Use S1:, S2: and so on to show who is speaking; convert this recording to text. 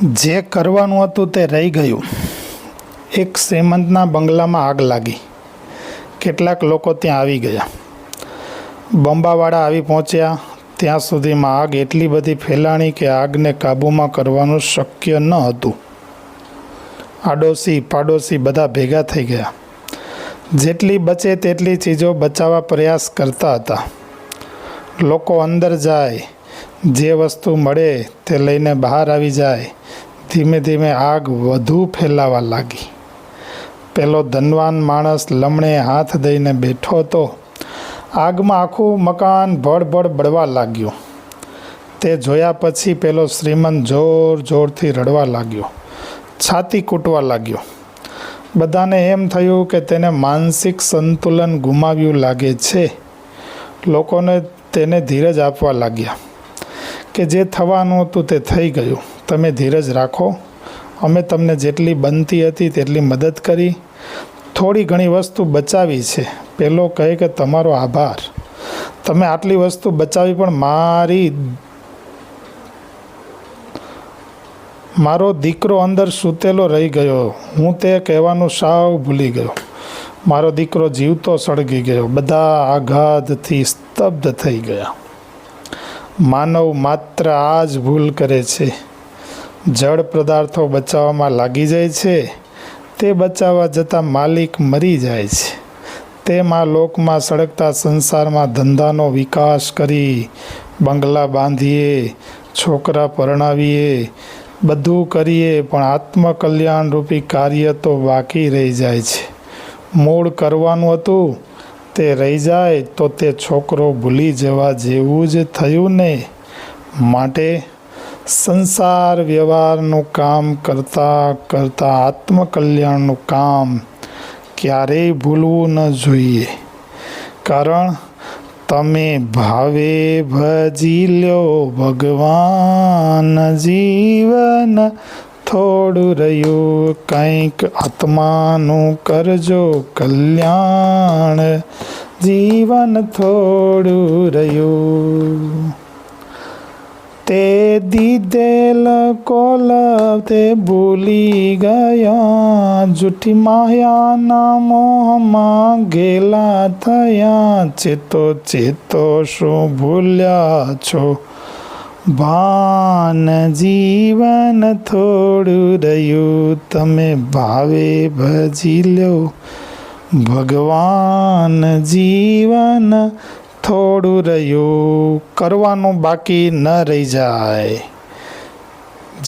S1: જે કરવાનું હતું તે રહી ગયું. એક શ્રીમંતના બંગલામાં આગ લાગી. કેટલાક લોકો ત્યાં આવી ગયા. બંબાવાળા આવી પહોંચ્યા. ત્યાં સુધીમાં આગ એટલી બધી ફેલાણી કે આગને કાબૂમાં કરવાનું શક્ય ન હતું. આડોશી પાડોશી બધા ભેગા થઈ ગયા. જેટલી બચે તેટલી ચીજો બચાવવા પ્રયાસ કરતા હતા. લોકો અંદર જાય, જે વસ્તુ મળે તે લઈને બહાર આવી જાય. ધીમે ધીમે આગ વધુ ફેલાવા લાગી. પેલો ધનવાન માણસ લમણે હાથ દઈને બેઠો હતો. આગમાં આખું મકાન ભડભડ બળવા લાગ્યું. તે જોયા પછી પેલો શ્રીમંત જોર જોરથી રડવા લાગ્યો, છાતી કૂટવા લાગ્યો. બધાને એમ થયું કે તેને માનસિક સંતુલન ગુમાવ્યું લાગે છે. લોકોને તેને ધીરજ આપવા લાગ્યા કે જે થવાનું હતું તે થઈ ગયું. તમે ધીરજ રાખો, અમે તમને જેટલી બનતી હતી તેટલી મદદ કરી. થોડી ઘણી વસ્તુ બચાવી છે. પેલો કહે કે તમારો આભાર, તમે આટલી વસ્તુ બચાવી, પણ મારો દીકરો અંદર સૂતેલો રહી ગયો. હું તે કહેવાનું સાવ ભૂલી ગયો. મારો દીકરો જીવતો સળગી ગયો. બધા આઘાતથી સ્તબ્ધ થઈ ગયા. માનવ માત્ર આ જ ભૂલ કરે છે. જળ પદાર્થો બચાવવામાં લાગી જાય છે. તે બચાવવા જતાં માલિક મરી જાય છે. તેમાં લોકમાં સળગતા સંસારમાં ધંધાનો વિકાસ કરી, બંગલા બાંધીએ, છોકરા પરણાવીએ, બધું કરીએ, પણ આત્મકલ્યાણ રૂપી કાર્ય તો બાકી રહી જાય છે. મૂળ કરવાનું હતું તે રહી જાય તો તે છોકરો ભૂલી જવા જેવું જ થયું ને. માટે સંસાર વ્યવહારનું કામ કરતાં કરતાં આત્મકલ્યાણનું કામ ક્યારેય ભૂલવું ન જોઈએ. કારણ તમે ભાવે ભજી લ્યો ભગવાન, જીવન થોડું રહ્યું, કંઈક આત્માનું કરજો કલ્યાણ, જીવન થોડું રહ્યું. તે દીધેલ કોલ તે ભૂલી ગયા, જૂઠી માયાના મોહમાં ગેલા થયા. ચેતો ચેતો શું ભૂલ્યા છો ભાન, જીવન થોડું રહ્યું, તમે ભાવે ભજી લો ભગવાન, જીવન થોડું રહ્યું. કરવાનું બાકી ન રહી જાય.